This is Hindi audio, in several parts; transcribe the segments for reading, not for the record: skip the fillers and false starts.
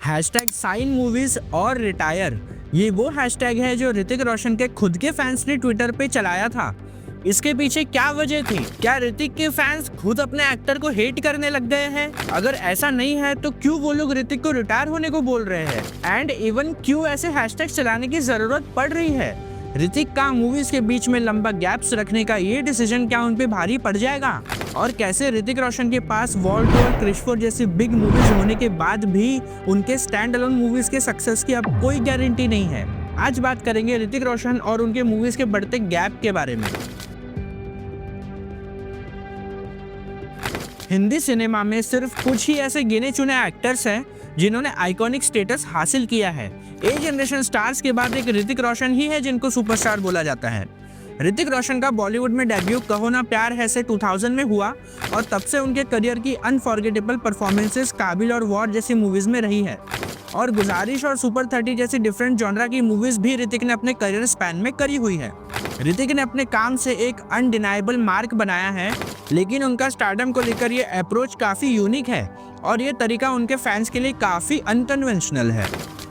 हैशटैग साइन मूवीज और रिटायर, ये वो हैशटैग है जो ऋतिक रोशन के खुद के फैंस ने ट्विटर पे चलाया था। इसके पीछे क्या वजह थी? क्या ऋतिक के फैंस खुद अपने एक्टर को हेट करने लग गए हैं? अगर ऐसा नहीं है तो क्यों वो लोग ऋतिक को रिटायर होने को बोल रहे हैं? एंड इवन क्यों ऐसे हैशटैग चलाने की जरूरत पड़ रही है? ऋतिक का मूवीज के बीच में लंबा गैप्स रखने का ये डिसीजन क्या उन पे भारी पड़ जाएगा? और कैसे ऋतिक रोशन के पास वॉर 2 और क्रिश 4 जैसी बिग मूवीज होने के बाद भी उनके स्टैंड अलोन मूवीज के सक्सेस की अब कोई गारंटी नहीं है। आज बात करेंगे ऋतिक रोशन और उनके मूवीज के बढ़ते गैप के बारे में। हिंदी सिनेमा में सिर्फ कुछ ही ऐसे गिने चुने एक्टर्स हैं जिन्होंने आइकॉनिक स्टेटस हासिल किया है। ए जनरेशन स्टार्स के बाद एक ऋतिक रोशन ही है जिनको सुपरस्टार बोला जाता है। ऋतिक रोशन का बॉलीवुड में डेब्यू कहो ना प्यार है से 2000 में हुआ और तब से उनके करियर की अनफॉरगेटेबल परफॉर्मेंसेस काबिल और वॉर जैसी मूवीज में रही है। और गुजारिश और सुपर 30 जैसी डिफरेंट जॉनरा की मूवीज भी ऋतिक ने अपने करियर स्पैन में करी हुई है। ऋतिक ने अपने काम से एक अनडिनाइबल मार्क बनाया है, लेकिन उनका स्टारडम को लेकर ये अप्रोच काफ़ी यूनिक है और ये तरीका उनके फैंस के लिए काफ़ी अनकन्वेंशनल है।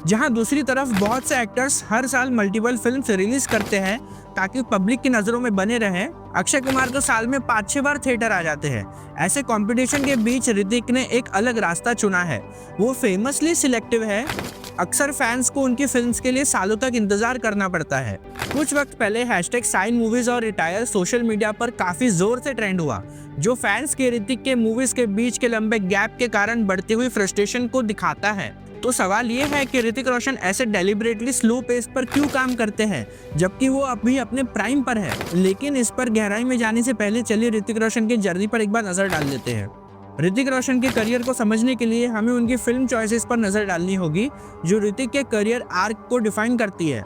जहां दूसरी तरफ बहुत से एक्टर्स हर साल मल्टीपल फिल्म्स रिलीज करते हैं ताकि पब्लिक की नज़रों में बने रहें। अक्षय कुमार तो साल में 5-6 बार थिएटर आ जाते हैं। ऐसे कंपटीशन के बीच ऋतिक ने एक अलग रास्ता चुना है। वो फेमसली सिलेक्टिव है। अक्सर फैंस को उनकी फिल्म्स के लिए सालों तक इंतजार करना पड़ता है। कुछ वक्त पहले हैशटैग साइन मूवीज और रिटायर सोशल मीडिया पर काफ़ी जोर से ट्रेंड हुआ, जो फैंस के ऋतिक के मूवीज के बीच के लंबे गैप के कारण बढ़ती हुई फ्रस्ट्रेशन को दिखाता है। तो सवाल ये है कि ऋतिक रोशन ऐसे डेलिबरेटली स्लो पेस पर क्यों काम करते हैं जबकि वो अभी अपने प्राइम पर है। लेकिन इस पर गहराई में जाने से पहले चलिए ऋतिक रोशन की जर्नी पर एक बार नजर डाल लेते हैं। ऋतिक रोशन के करियर को समझने के लिए हमें उनकी फिल्म चॉइसेस पर नजर डालनी होगी जो ऋतिक के करियर आर्क को डिफाइन करती है।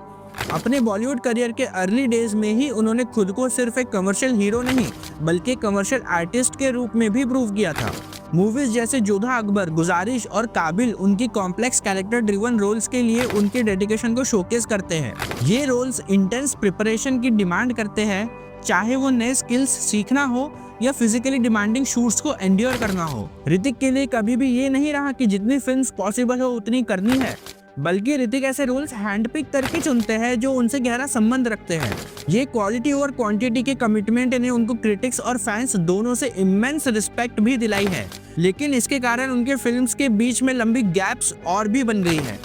अपने बॉलीवुड करियर के अर्ली डेज में ही उन्होंने खुद को सिर्फ एक कमर्शियल हीरो नहीं बल्कि कमर्शियल आर्टिस्ट के रूप में भी प्रूव किया था। मूवीज जैसे जोधा अकबर, गुजारिश और काबिल उनकी कॉम्प्लेक्स कैरेक्टर ड्रिवन रोल्स के लिए उनके डेडिकेशन को शोकेस करते हैं। ये रोल्स इंटेंस प्रिपरेशन की डिमांड करते हैं, चाहे वो नए स्किल्स सीखना हो या फिजिकली डिमांडिंग शूट्स को एंड्योर करना हो। ऋतिक के लिए कभी भी ये नहीं रहा कि जितनी फिल्म्स पॉसिबल हो उतनी करनी है, बल्कि ऋतिक ऐसे रोल्स हैंडपिक करके चुनते हैं जो उनसे गहरा संबंध रखते हैं। ये क्वालिटी और क्वांटिटी के कमिटमेंट ने उनको क्रिटिक्स और फैंस दोनों से इमेंस रिस्पेक्ट भी दिलाई है। लेकिन इसके कारण उनके फिल्म्स के बीच में लंबी गैप्स और भी बन गई हैं।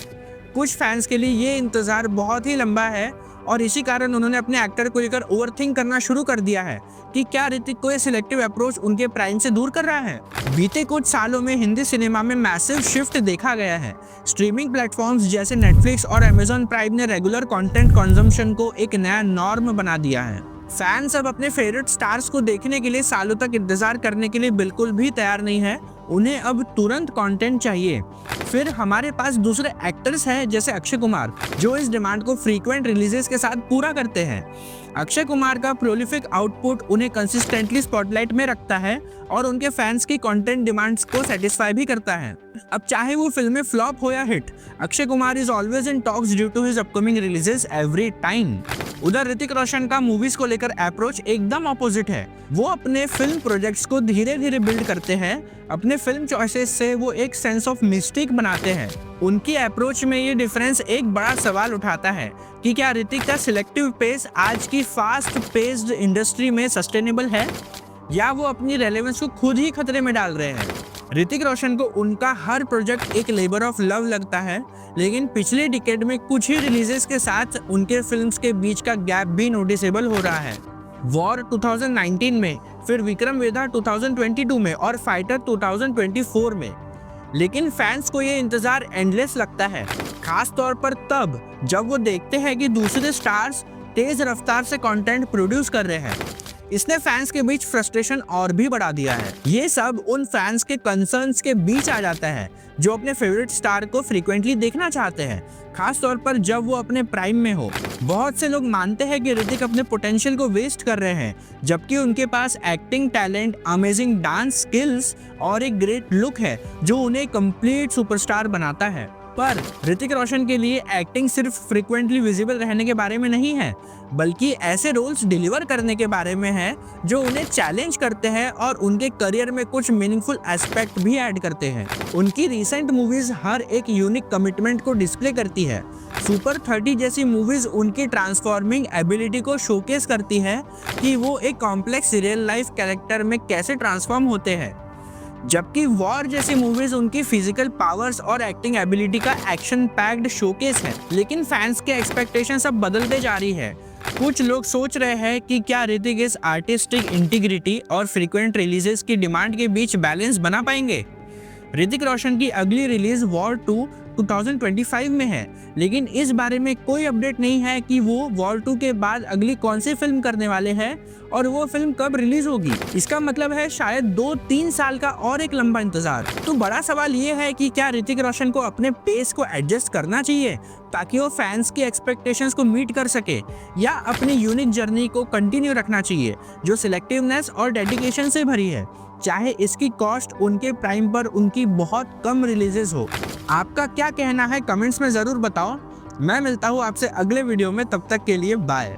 कुछ फैंस के लिए ये इंतजार बहुत ही लंबा है और इसी कारण उन्होंने अपने एक्टर को लेकर ओवरथिंक करना शुरू कर दिया है कि क्या ऋतिक को ये सिलेक्टिव अप्रोच उनके प्राइम से दूर कर रहा है। बीते कुछ सालों में हिंदी सिनेमा में मैसिव शिफ्ट देखा गया है। स्ट्रीमिंग प्लेटफॉर्म्स जैसे नेटफ्लिक्स और अमेजॉन प्राइम ने रेगुलर कंटेंट कंजम्पशन को एक नया नॉर्म बना दिया है। फैंस अब अपने फेवरेट स्टार्स को देखने के लिए सालों तक इंतजार करने के लिए बिल्कुल भी तैयार नहीं है। उन्हें अब तुरंत कंटेंट चाहिए। फिर हमारे पास दूसरे एक्टर्स हैं जैसे अक्षय कुमार, जो इस डिमांड को फ्रीक्वेंट रिलीजेस के साथ पूरा करते हैं। अक्षय कुमार का प्रोलिफिक आउटपुट उन्हें कंसिस्टेंटली स्पॉटलाइट में रखता है और उनके फैंस की कंटेंट डिमांड्स को सेटिस्फाई भी करता है। अब चाहे वो फिल्में फ्लॉप हो या hit, Akshay Kumar is always in talks due to his upcoming releases every time. उधर ऋतिक रोशन का मूवीज को लेकर अप्रोच एकदम ऑपोजिट है। वो अपने फिल्म प्रोजेक्ट्स को धीरे धीरे बिल्ड करते हैं। अपने फिल्म चॉइसेस से वो एक सेंस ऑफ मिस्टिक बनाते हैं। उनकी अप्रोच में ये डिफरेंस एक बड़ा सवाल उठाता है कि क्या ऋतिक का सिलेक्टिव पेस आज की फास्ट पेस्ड इंडस्ट्री में सस्टेनेबल है या वो अपनी रेलेवेंस को खुद ही खतरे में डाल रहे हैं। ऋतिक रोशन को उनका हर प्रोजेक्ट एक लेबर ऑफ लव लगता है, लेकिन पिछले डिकेड में कुछ ही रिलीजेस के साथ उनके फिल्म्स के बीच का गैप भी नोटिसेबल हो रहा है। वॉर 2019 में, फिर विक्रम वेधा 2022 में और फाइटर 2024 में। लेकिन फैंस को ये इंतजार एंडलेस लगता है, खास तौर पर तब जब वो देखते हैं कि दूसरे स्टार्स तेज रफ्तार से कंटेंट प्रोड्यूस कर रहे हैं। इसने फैंस के बीच फ्रस्ट्रेशन और भी बढ़ा दिया है। ये सब उन फैंस के कंसर्न्स के बीच आ जाता है जो अपने फेवरेट स्टार को फ्रीक्वेंटली देखना चाहते हैं, खास तौर पर जब वो अपने प्राइम में हो। बहुत से लोग मानते हैं कि ऋतिक अपने पोटेंशियल को वेस्ट कर रहे हैं, जबकि उनके पास acting talent, amazing dance skills और एक ग्रेट लुक है जो उन्हें कंप्लीट सुपरस्टार बनाता है। पर ऋतिक रोशन के लिए एक्टिंग सिर्फ फ्रिक्वेंटली विजिबल रहने के बारे में नहीं है, बल्कि ऐसे रोल्स डिलीवर करने के बारे में है जो उन्हें चैलेंज करते हैं और उनके करियर में कुछ मीनिंगफुल एस्पेक्ट भी ऐड करते हैं। उनकी रिसेंट मूवीज हर एक यूनिक कमिटमेंट को डिस्प्ले करती है। सुपर 30 जैसी मूवीज उनकी ट्रांसफॉर्मिंग एबिलिटी को शोकेस करती है कि वो एक कॉम्प्लेक्स रियल लाइफ कैरेक्टर में कैसे ट्रांसफॉर्म होते हैं, जबकि वॉर जैसी मूवीज उनकी फिजिकल पावर्स और एक्टिंग एबिलिटी का एक्शन पैक्ड शोकेस है। लेकिन फैंस के एक्सपेक्टेशंस अब बदलते जा रही है। कुछ लोग सोच रहे हैं कि क्या ऋतिक इस आर्टिस्टिक इंटीग्रिटी और फ्रीक्वेंट रिलीजेस की डिमांड के बीच बैलेंस बना पाएंगे। ऋतिक रोशन की अगली रिलीज वॉर 2 2025 में है, लेकिन इस बारे में कोई अपडेट नहीं है कि वो वॉर 2 के बाद अगली कौन सी फिल्म करने वाले हैं और वो फिल्म कब रिलीज होगी। इसका मतलब है शायद 2-3 साल का और एक लंबा इंतजार। तो बड़ा सवाल ये है कि क्या ऋतिक रोशन को अपने पेस को एडजस्ट करना चाहिए ताकि वो फैंस की एक्सपेक्टेशंस को मीट कर सके, या अपनी यूनिक जर्नी को कंटिन्यू रखना चाहिए जो सिलेक्टिवनेस और डेडिकेशन से भरी है, चाहे इसकी कॉस्ट उनके प्राइम पर उनकी बहुत कम रिलीजेस हो। आपका क्या कहना है कमेंट्स में ज़रूर बताओ। मैं मिलता हूँ आपसे अगले वीडियो में, तब तक के लिए बाय।